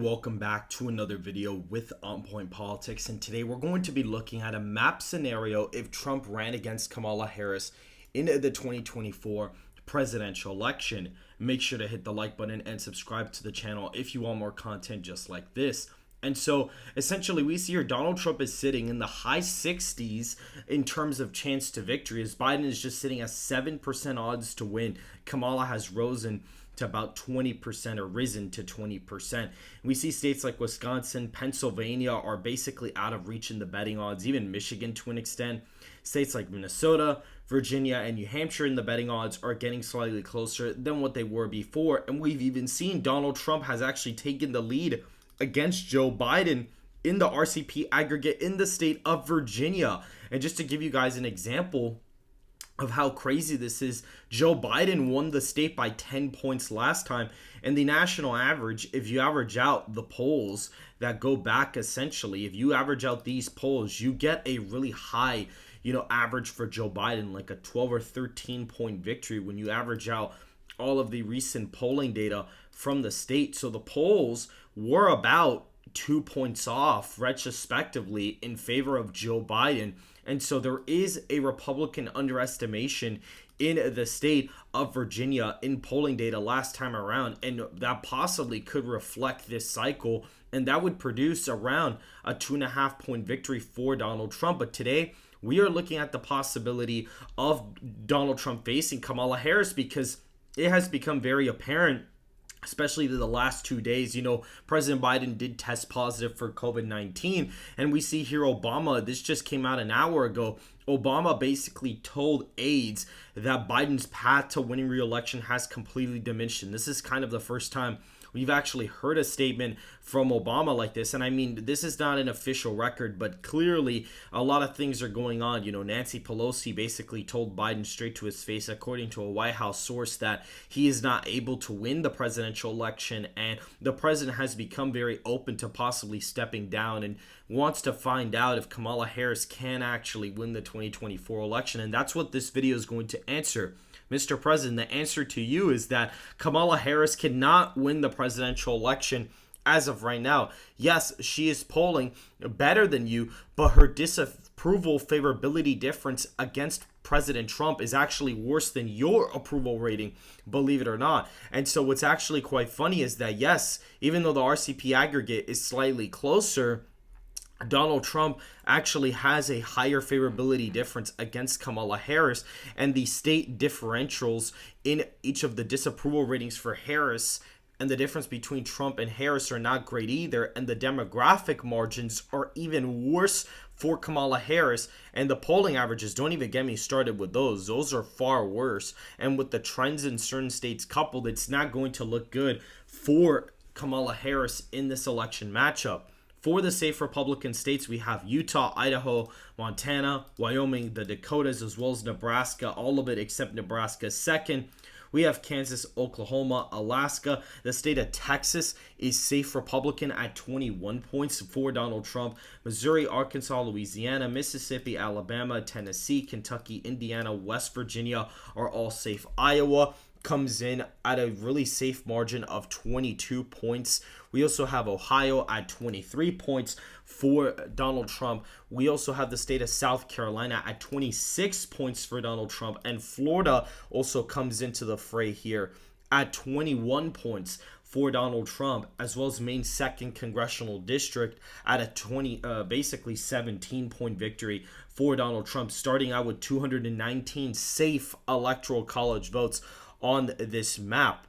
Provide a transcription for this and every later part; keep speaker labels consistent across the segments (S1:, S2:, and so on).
S1: Welcome back to another video with On Point Politics, and today we're going to be looking at a map scenario if Trump ran against Kamala Harris in the 2024 presidential election. Make sure to hit the like button and subscribe to the channel if you want more content just like this. And so essentially we see here Donald Trump is sitting in the high 60s in terms of chance to victory, as Biden is just sitting at 7% odds to win. Kamala has risen to about 20% or risen to 20%. We see states like Wisconsin, Pennsylvania are basically out of reach in the betting odds, even Michigan to an extent. States like Minnesota, Virginia, and New Hampshire in the betting odds are getting slightly closer than what they were before. And we've even seen Donald Trump has actually taken the lead against Joe Biden in the RCP aggregate in the state of Virginia. And just to give you guys an example of how crazy this is, Joe Biden won the state by 10 points last time, and the national average, if you average out the polls that go back, essentially, if you average out these polls, you get a really high, average for Joe Biden, like a 12 or 13 point victory when you average out all of the recent polling data from the state. So the polls were about 2 points off retrospectively in favor of Joe Biden. And so there is a Republican underestimation in the state of Virginia in polling data last time around, and that possibly could reflect this cycle, and that would produce around a 2.5 point victory for Donald Trump. But today we are looking at the possibility of Donald Trump facing Kamala Harris, because it has become very apparent, especially the last 2 days. President Biden did test positive for COVID-19. And we see here Obama, this just came out an hour ago, Obama basically told aides that Biden's path to winning re-election has completely diminished. And this is kind of the first time we've actually heard a statement from Obama like this. And I mean, this is not an official record, but clearly a lot of things are going on. Nancy Pelosi basically told Biden straight to his face, according to a White House source, that he is not able to win the presidential election. And the president has become very open to possibly stepping down and wants to find out if Kamala Harris can actually win the 2024 election. And that's what this video is going to answer. Mr. President, the answer to you is that Kamala Harris cannot win the presidential election as of right now. Yes, she is polling better than you, but her disapproval favorability difference against President Trump is actually worse than your approval rating, believe it or not. And so what's actually quite funny is that, yes, even though the RCP aggregate is slightly closer, Donald Trump actually has a higher favorability difference against Kamala Harris, and the state differentials in each of the disapproval ratings for Harris and the difference between Trump and Harris are not great either, and the demographic margins are even worse for Kamala Harris, and the polling averages, don't even get me started with those. Those are far worse, and with the trends in certain states coupled, it's not going to look good for Kamala Harris in this election matchup. For the safe Republican states, we have Utah, Idaho, Montana, Wyoming, the Dakotas, as well as Nebraska, all of it except Nebraska second. We have Kansas, Oklahoma, Alaska. The state of Texas is safe Republican at 21 points for Donald Trump. Missouri, Arkansas, Louisiana, Mississippi, Alabama, Tennessee, Kentucky, Indiana, West Virginia are all safe. Iowa comes in at a really safe margin of 22 points. We also have Ohio at 23 points for Donald Trump. We also have the state of South Carolina at 26 points for Donald Trump. And Florida also comes into the fray here at 21 points for Donald Trump, as well as Maine's 2nd congressional district at a basically 17-point victory for Donald Trump, starting out with 219 safe electoral college votes on this map.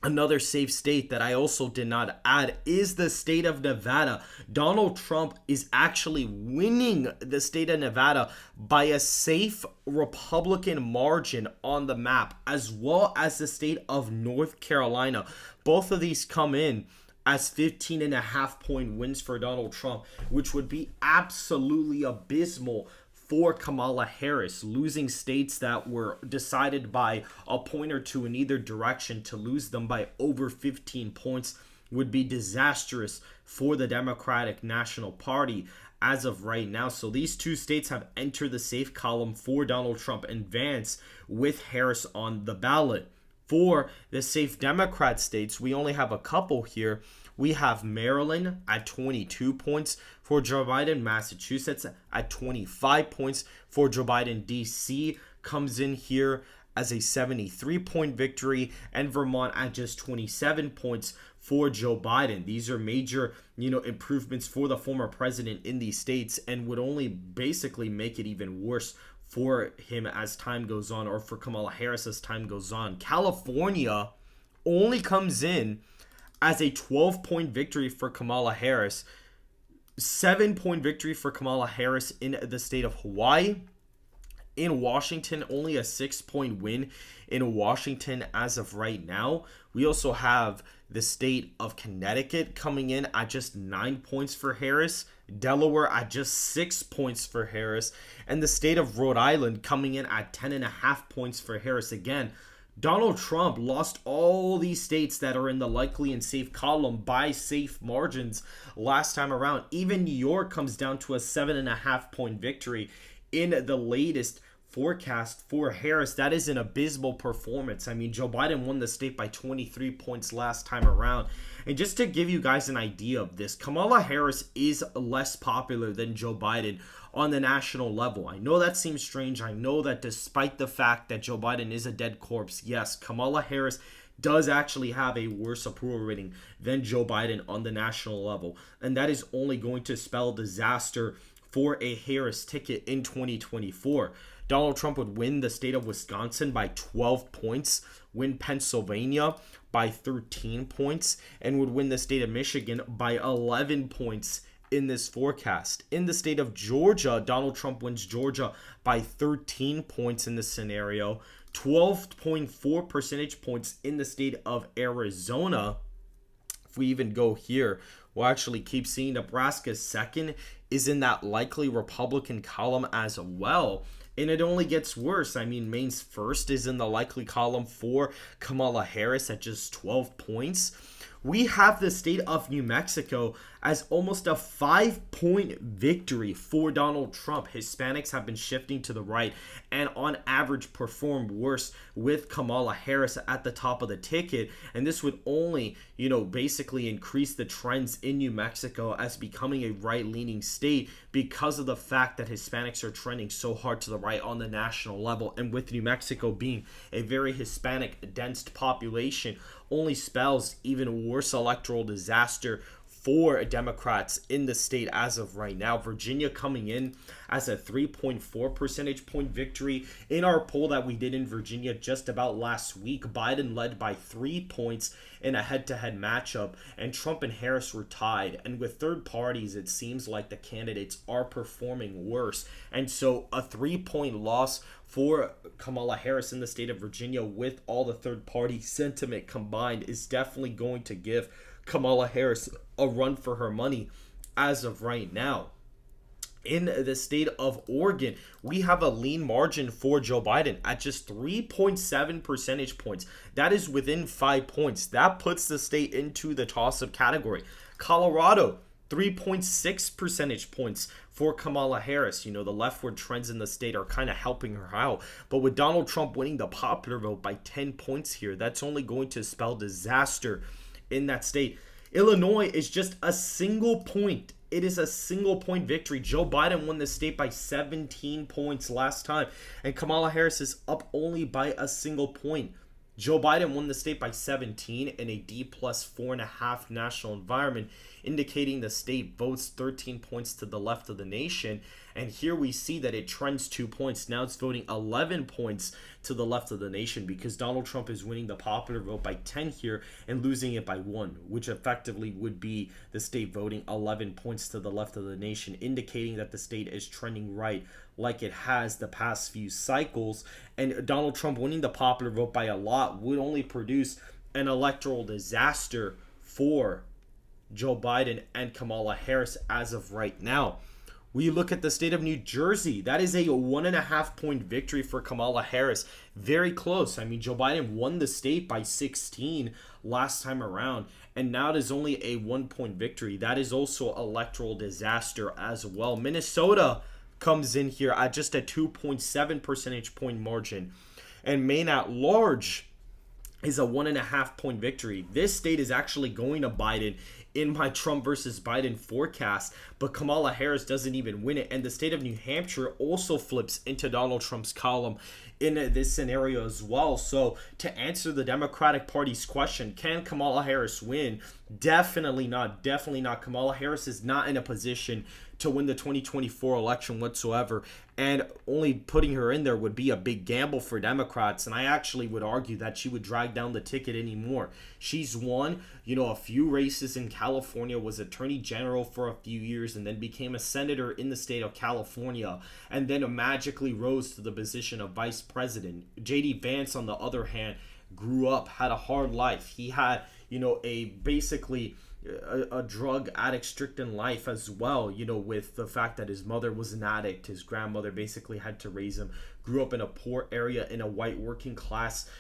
S1: Another safe state that I also did not add is the state of Nevada. Donald Trump is actually winning the state of Nevada by a safe Republican margin on the map, as well as the state of North Carolina. Both of these come in as 15.5 point wins for Donald Trump, which would be absolutely abysmal for Kamala Harris. Losing states that were decided by a point or two in either direction, to lose them by over 15 points would be disastrous for the Democratic National Party as of right now. So these two states have entered the safe column for Donald Trump and Vance, with Harris on the ballot. For the safe Democrat states, we only have a couple here. We have Maryland at 22 points for Joe Biden. Massachusetts at 25 points for Joe Biden. DC comes in here as a 73-point victory, and Vermont at just 27 points for Joe Biden. These are major, improvements for the former president in these states, and would only basically make it even worse for him as time goes on, or for Kamala Harris as time goes on. California only comes in as a 12-point victory for Kamala Harris, 7-point victory for Kamala Harris in the state of Hawaii. In Washington, only a 6-point win in Washington as of right now. We also have the state of Connecticut coming in at just 9 points for Harris. Delaware at just 6 points for Harris. And the state of Rhode Island coming in at 10.5 points for Harris. Again, Donald Trump lost all these states that are in the likely and safe column by safe margins last time around. Even New York comes down to a 7.5-point victory in the latest forecast for Harris. That is an abysmal performance. I mean, Joe Biden won the state by 23 points last time around. And just to give you guys an idea of this, Kamala Harris is less popular than Joe Biden on the national level. I know that seems strange. I know that despite the fact that Joe Biden is a dead corpse, yes, Kamala Harris does actually have a worse approval rating than Joe Biden on the national level. And that is only going to spell disaster for a Harris ticket in 2024. Donald Trump would win the state of Wisconsin by 12 points, win Pennsylvania by 13 points, and would win the state of Michigan by 11 points in this forecast. In the state of Georgia, Donald Trump wins Georgia by 13 points in this scenario, 12.4 percentage points in the state of Arizona. If we even go here, we'll actually keep seeing Nebraska's second is in that likely Republican column as well. And it only gets worse. I mean, Maine's first is in the likely column for Kamala Harris at just 12 points. We have the state of New Mexico as almost a 5-point victory for Donald Trump. Hispanics have been shifting to the right and on average performed worse with Kamala Harris at the top of the ticket. And this would only, basically increase the trends in New Mexico as becoming a right-leaning state because of the fact that Hispanics are trending so hard to the right on the national level. And with New Mexico being a very Hispanic dense population, only spells even worse electoral disaster for Democrats in the state as of right now. Virginia coming in as a 3.4 percentage point victory. In our poll that we did in Virginia just about last week, Biden led by 3 points in a head-to-head matchup, and Trump and Harris were tied. And with third parties, it seems like the candidates are performing worse. And so a 3-point loss for Kamala Harris in the state of Virginia with all the third-party sentiment combined is definitely going to give Kamala Harris a run for her money as of right now. In the state of Oregon, we have a lean margin for Joe Biden at just 3.7 percentage points. That is within 5 points. That puts the state into the toss-up category. Colorado, 3.6 percentage points for Kamala Harris. The leftward trends in the state are kind of helping her out. But with Donald Trump winning the popular vote by 10 points here, that's only going to spell disaster in that state. Illinois is just a single point. It is a single point victory. Joe Biden won the state by 17 points last time, and Kamala Harris is up only by a single point. Joe Biden won the state by 17 in a D plus 4.5 national environment, indicating the state votes 13 points to the left of the nation. And here we see that it trends 2 points. Now it's voting 11 points to the left of the nation because Donald Trump is winning the popular vote by 10 here and losing it by 1, which effectively would be the state voting 11 points to the left of the nation, indicating that the state is trending right like it has the past few cycles. And Donald Trump winning the popular vote by a lot would only produce an electoral disaster for Joe Biden and Kamala Harris as of right now. We look at the state of New Jersey. That is a 1.5 point victory for Kamala Harris. Very close. I mean, Joe Biden won the state by 16 last time around, and now it is only a 1 point victory. That is also electoral disaster as well. Minnesota comes in here at just a 2.7 percentage point margin, and Maine at large is a 1.5 point victory. This state is actually going to Biden in my Trump versus Biden forecast, but Kamala Harris doesn't even win it. And the state of New Hampshire also flips into Donald Trump's column in this scenario as well. So to answer the Democratic Party's question, can Kamala Harris win? Definitely not. Definitely not. Kamala Harris is not in a position to win the 2024 election whatsoever, and only putting her in there would be a big gamble for Democrats, and I actually would argue that she would drag down the ticket anymore. She's won, a few races in California, was attorney general for a few years, and then became a senator in the state of California, and then magically rose to the position of vice president. J.D. Vance, on the other hand, grew up, had a hard life. He had, a drug addict stricken life as well, with the fact that his mother was an addict. His grandmother basically had to raise him. Grew up in a poor area, in a white working class,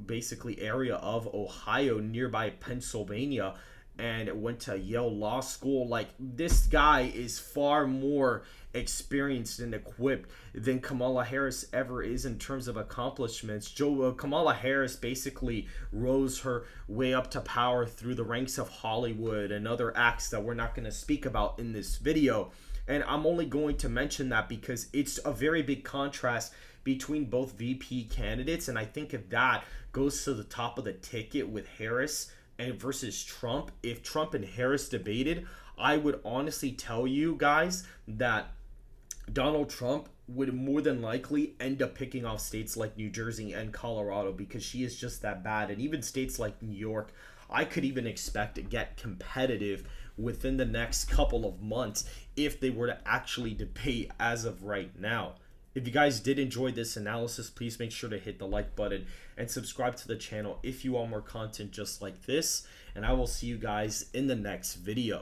S1: basically area of Ohio, nearby Pennsylvania, and went to Yale Law School. Like, this guy is far more experienced and equipped than Kamala Harris ever is in terms of accomplishments. Kamala Harris basically rose her way up to power through the ranks of Hollywood and other acts that we're not going to speak about in this video. And I'm only going to mention that because it's a very big contrast between both VP candidates, and I think if that goes to the top of the ticket with Harris and versus Trump, if Trump and Harris debated, I would honestly tell you guys that Donald Trump would more than likely end up picking off states like New Jersey and Colorado, because she is just that bad. And even states like New York, I could even expect to get competitive within the next couple of months if they were to actually debate as of right now. If you guys did enjoy this analysis, please make sure to hit the like button and subscribe to the channel if you want more content just like this. And I will see you guys in the next video.